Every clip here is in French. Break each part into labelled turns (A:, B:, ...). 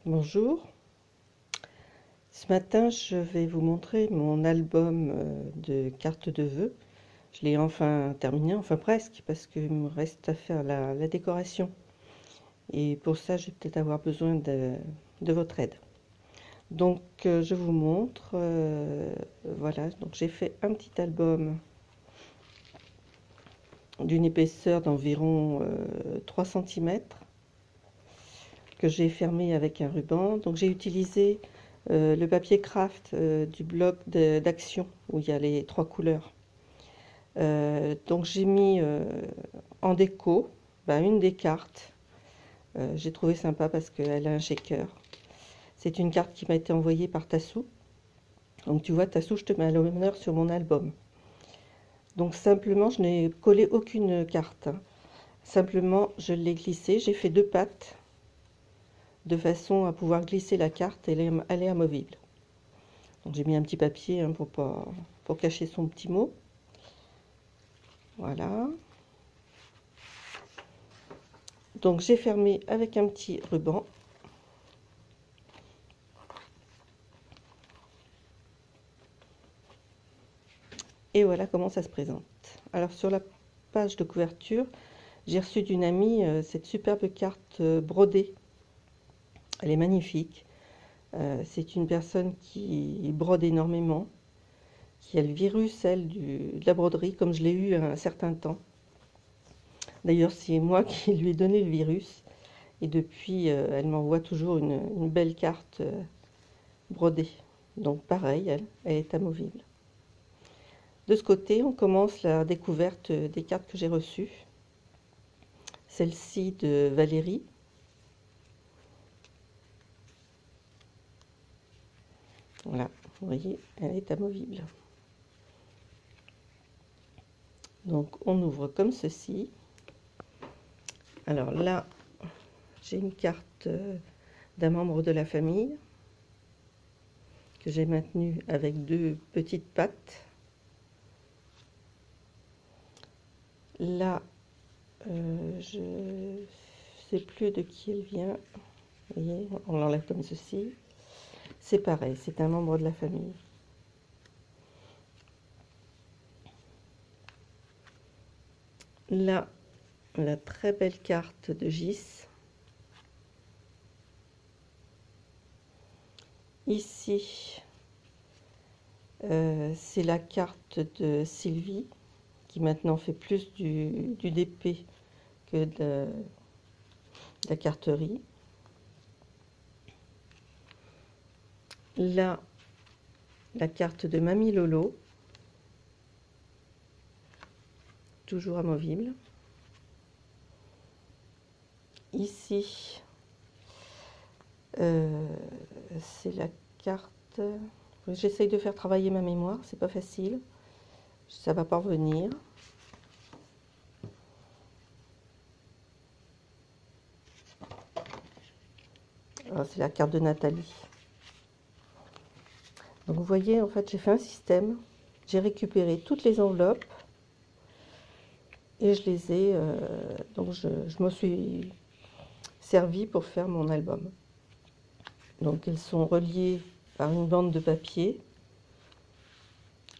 A: Bonjour, ce matin je vais vous montrer mon album de cartes de vœux. Je l'ai enfin terminé, enfin presque, parce qu'il me reste à faire la décoration. Et pour ça, je vais peut-être avoir besoin de votre aide. Donc je vous montre, voilà, donc j'ai fait un petit album d'une épaisseur d'environ 3 cm que j'ai fermé avec un ruban. Donc j'ai utilisé le papier craft du bloc d'Action où il y a les 3 couleurs. Donc j'ai mis en déco une des cartes. J'ai trouvé sympa parce qu'elle a un shaker. C'est une carte qui m'a été envoyée par Tassou. Donc tu vois, Tassou, je te mets à l'honneur sur mon album. Donc simplement, je n'ai collé aucune carte. Simplement, je l'ai glissée. J'ai fait 2 pattes de façon à pouvoir glisser la carte et elle est amovible. Donc j'ai mis un petit papier pour cacher son petit mot. Voilà. Donc j'ai fermé avec un petit ruban. Et voilà comment ça se présente. Alors sur la page de couverture, j'ai reçu d'une amie cette superbe carte brodée. Elle est magnifique. C'est une personne qui brode énormément, qui a le virus, elle, de la broderie, comme je l'ai eu un certain temps. D'ailleurs, c'est moi qui lui ai donné le virus. Et depuis, elle m'envoie toujours une belle carte brodée. Donc pareil, elle est amovible. De ce côté, on commence la découverte des cartes que j'ai reçues. Celle-ci de Valérie. Voilà, vous voyez, elle est amovible. Donc on ouvre comme ceci. Alors là, j'ai une carte d'un membre de la famille que j'ai maintenue avec 2 petites pattes. Là, je ne sais plus de qui elle vient. Vous voyez, on l'enlève comme ceci. C'est pareil, c'est un membre de la famille. Là, la très belle carte de Gis. Ici, c'est la carte de Sylvie, qui maintenant fait plus du DP que de la carterie. Là, la carte de Mamie Lolo, toujours amovible. Ici, c'est la carte. J'essaye de faire travailler ma mémoire, c'est pas facile. Ça va pas revenir. C'est la carte de Nathalie. Donc vous voyez, en fait, j'ai fait un système. J'ai récupéré toutes les enveloppes et je les ai. Donc je me suis servi pour faire mon album. Donc elles sont reliées par une bande de papier.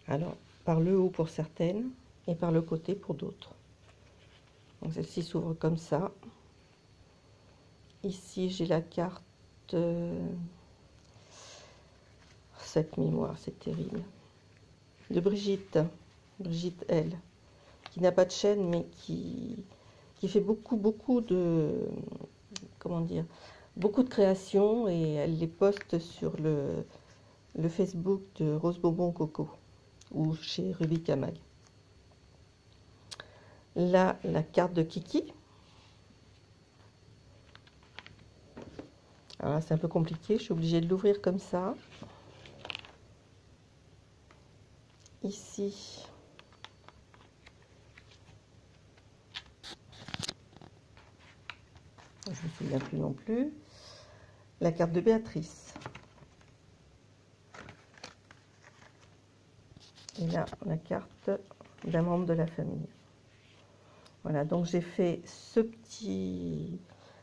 A: Alors par le haut pour certaines et par le côté pour d'autres. Donc celle-ci s'ouvre comme ça. Ici j'ai la carte. Cette mémoire, c'est terrible. De Brigitte, Brigitte L, qui n'a pas de chaîne, mais qui fait beaucoup de, comment dire, beaucoup de créations, et elle les poste sur le Facebook de Rose Bonbon Coco, ou chez Rubika Mag. Là, la carte de Kiki. Alors là, c'est un peu compliqué, je suis obligée de l'ouvrir comme ça. Ici, je ne me souviens plus non plus, la carte de Béatrice. Et là, la carte d'un membre de la famille. Voilà, donc j'ai fait ce petit,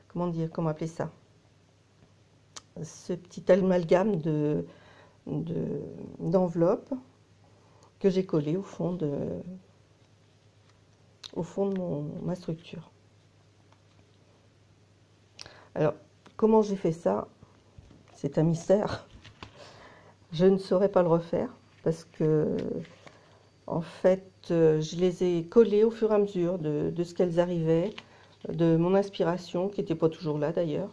A: comment dire, comment appeler ça? ce petit amalgame d'enveloppe que j'ai collé au fond de ma structure. Alors, comment j'ai fait ça? C'est un mystère. Je ne saurais pas le refaire parce que, en fait, je les ai collées au fur et à mesure de ce qu'elles arrivaient, de mon inspiration, qui n'était pas toujours là d'ailleurs.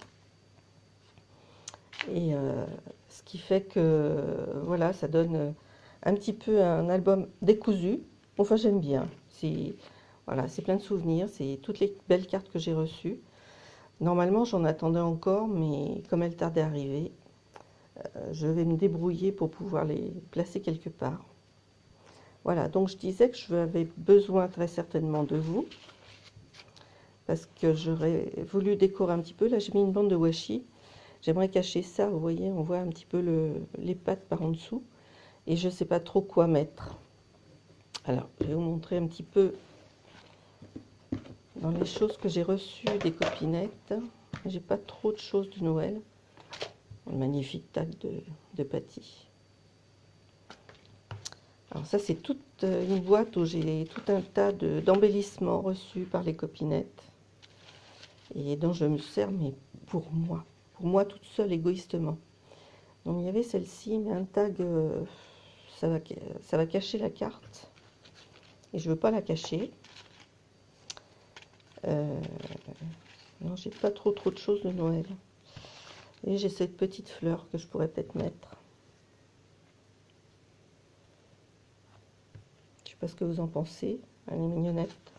A: Et ce qui fait que, voilà, ça donne un petit peu un album décousu. Enfin, j'aime bien. Voilà, c'est plein de souvenirs, c'est toutes les belles cartes que j'ai reçues. Normalement, j'en attendais encore, mais comme elles tardaient à arriver, je vais me débrouiller pour pouvoir les placer quelque part. Voilà, donc je disais que j'avais besoin très certainement de vous, parce que j'aurais voulu décorer un petit peu. Là, j'ai mis une bande de washi. J'aimerais cacher ça, vous voyez, on voit un petit peu les pattes par en dessous. Et je ne sais pas trop quoi mettre. Alors, je vais vous montrer un petit peu dans les choses que j'ai reçues des copinettes. J'ai pas trop de choses de Noël. Une magnifique tag de Patty. Alors ça, c'est toute une boîte où j'ai tout un tas d'embellissements reçus par les copinettes. Et dont je me sers, mais pour moi toute seule, égoïstement. Donc il y avait celle-ci, mais un tag, ça va cacher la carte. Et je veux pas la cacher. Non, j'ai pas trop de choses de Noël. Et j'ai cette petite fleur que je pourrais peut-être mettre. Je sais pas ce que vous en pensez. Elle est mignonnette.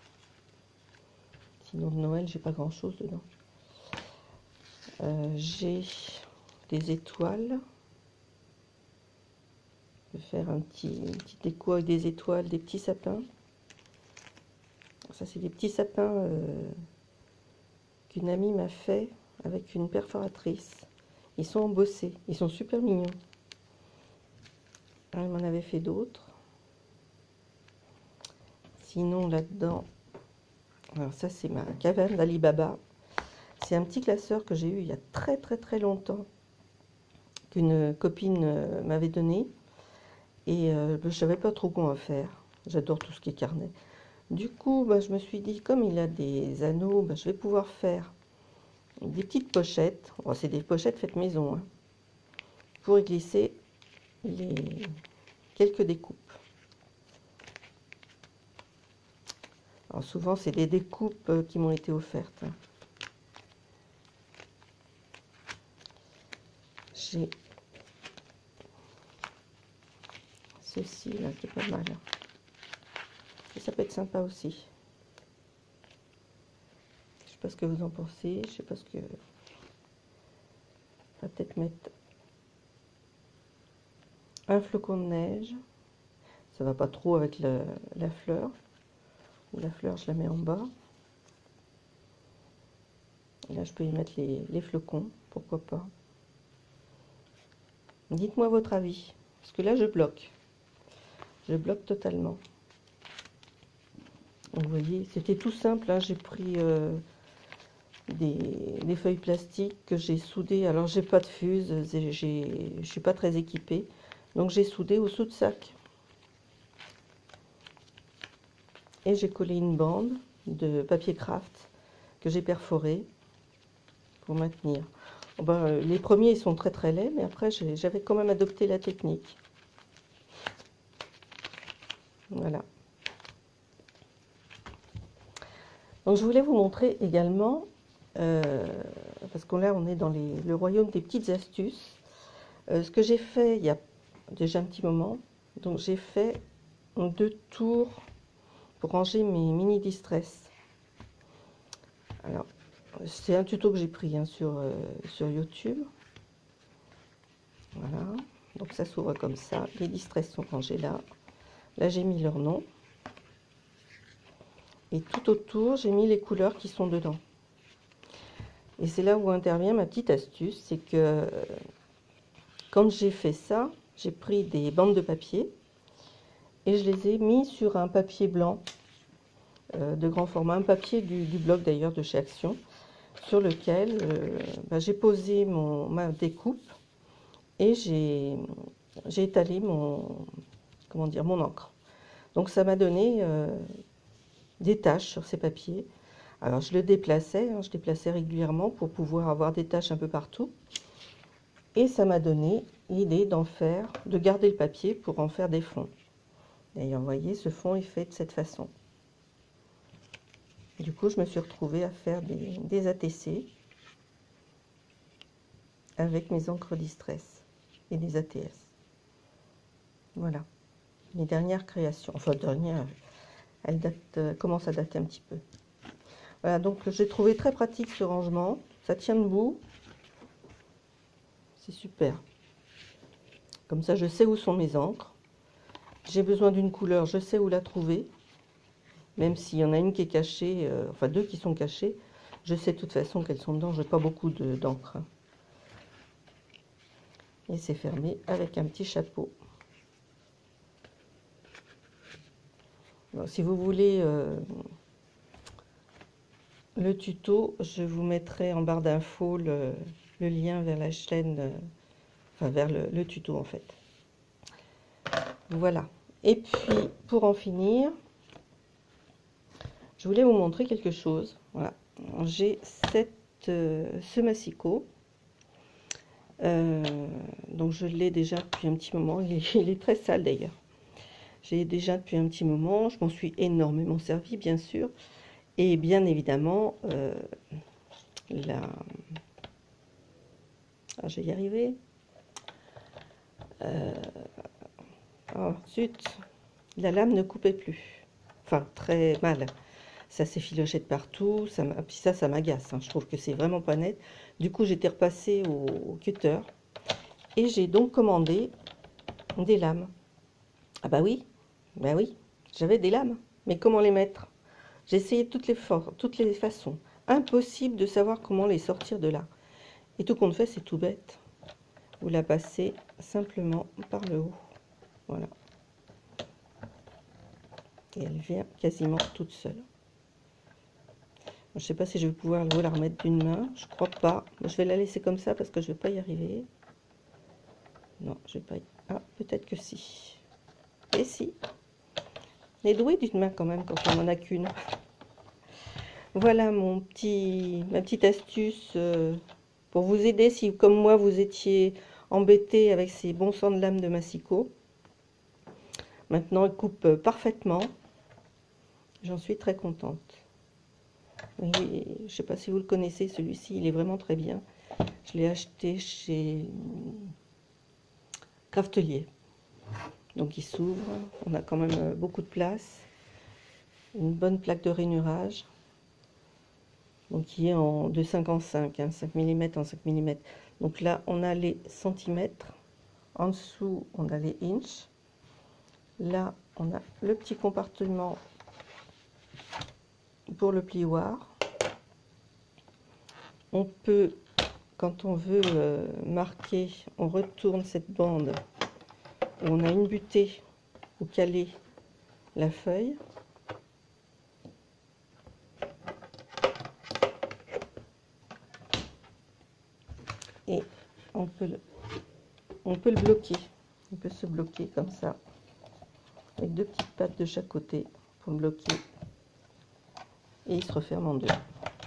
A: Sinon de Noël, j'ai pas grand chose dedans. J'ai des étoiles. Je vais faire une petite déco avec des étoiles, des petits sapins. Ça, c'est des petits sapins qu'une amie m'a fait avec une perforatrice. Ils sont embossés, ils sont super mignons. Elle m'en avait fait d'autres. Sinon, là-dedans, alors ça, c'est ma caverne d'Alibaba. C'est un petit classeur que j'ai eu il y a très longtemps, qu'une copine m'avait donné. Et je ne savais pas trop quoi en faire. J'adore tout ce qui est carnet. Du coup, je me suis dit, comme il a des anneaux, je vais pouvoir faire des petites pochettes. Oh, c'est des pochettes faites maison, hein, pour y glisser quelques découpes. Alors souvent, c'est des découpes qui m'ont été offertes. J'ai ceci là qui est pas mal. Et ça peut être sympa aussi. Je sais pas ce que vous en pensez. Je sais pas ce que... On va peut-être mettre un flocon de neige. Ça va pas trop avec la fleur. La fleur, je la mets en bas. Et là, je peux y mettre les flocons. Pourquoi pas. Dites-moi votre avis. Parce que là, je bloque. Je bloque totalement. Donc, vous voyez, c'était tout simple. Hein. J'ai pris des feuilles plastiques que j'ai soudées. Alors, j'ai pas de fuse. Je suis pas très équipée. Donc, j'ai soudé au sous-de-sac. Et j'ai collé une bande de papier craft que j'ai perforé pour maintenir. Les premiers, ils sont très laids, mais après, j'avais quand même adopté la technique. Voilà. Donc, je voulais vous montrer également, parce que là, on est dans le royaume des petites astuces, ce que j'ai fait il y a déjà un petit moment. Donc, j'ai fait 2 tours pour ranger mes mini distress. Alors, c'est un tuto que j'ai pris hein, sur YouTube. Voilà, donc ça s'ouvre comme ça. Les distress sont rangés là. Là, j'ai mis leur nom. Et tout autour, j'ai mis les couleurs qui sont dedans. Et c'est là où intervient ma petite astuce, c'est que quand j'ai fait ça, j'ai pris des bandes de papier et je les ai mis sur un papier blanc de grand format, un papier du blog d'ailleurs de chez Action. sur lequel j'ai posé ma découpe et j'ai étalé mon encre. Donc ça m'a donné des taches sur ces papiers. Alors je le déplaçais, je déplaçais régulièrement pour pouvoir avoir des taches un peu partout. Et ça m'a donné l'idée de garder le papier pour en faire des fonds. D'ailleurs, vous voyez, ce fond est fait de cette façon. Du coup, je me suis retrouvée à faire des ATC avec mes encres Distress et des ATS. Voilà, mes dernières créations. Enfin, dernière, elle commence à dater un petit peu. Voilà, donc j'ai trouvé très pratique ce rangement. Ça tient debout. C'est super. Comme ça, je sais où sont mes encres. J'ai besoin d'une couleur, je sais où la trouver. Même s'il y en a une qui est cachée, enfin deux qui sont cachées, je sais de toute façon qu'elles sont dedans. Je n'ai pas beaucoup d'encre. Et c'est fermé avec un petit chapeau. Bon, si vous voulez le tuto, je vous mettrai en barre d'infos le lien vers la chaîne, enfin vers le tuto en fait. Voilà. Et puis pour en finir, je voulais vous montrer quelque chose. Voilà. J'ai ce massicot. Donc je l'ai déjà depuis un petit moment. Il est très sale d'ailleurs. J'ai déjà depuis un petit moment. Je m'en suis énormément servi, bien sûr. Et bien évidemment, je vais y arriver. Oh, zut, la lame ne coupait plus. Enfin, très mal. Ça s'effilochait de partout. Puis ça m'agace. Je trouve que c'est vraiment pas net. Du coup, j'étais repassée au cutter. Et j'ai donc commandé des lames. Ah bah oui, j'avais des lames. Mais comment les mettre? J'ai essayé toutes les façons. Impossible de savoir comment les sortir de là. Et tout compte fait, c'est tout bête. Vous la passez simplement par le haut. Voilà. Et elle vient quasiment toute seule. Je ne sais pas si je vais pouvoir vous la remettre d'une main. Je crois pas. Je vais la laisser comme ça parce que je ne vais pas y arriver. Non, je vais pas y... Ah, peut-être que si. Et si. On est doué d'une main quand même quand on n'en a qu'une. Voilà ma petite astuce pour vous aider si, comme moi, vous étiez embêté avec ces bons sens de lame de massicot. Maintenant, elle coupe parfaitement. J'en suis très contente. Et je ne sais pas si vous le connaissez, celui-ci, il est vraiment très bien. Je l'ai acheté chez Craftelier. Donc il s'ouvre, on a quand même beaucoup de place. Une bonne plaque de rainurage. Donc qui est de 5 en 5, 5 mm en 5 mm. Donc là, on a les centimètres. En dessous, on a les inches. Là, on a le petit compartiment pour le plioir. On peut, quand on veut marquer, on retourne cette bande où on a une butée ou caler la feuille. Et on peut le bloquer. Il peut se bloquer comme ça, avec deux petites pattes de chaque côté pour le bloquer. Et il se referme en deux.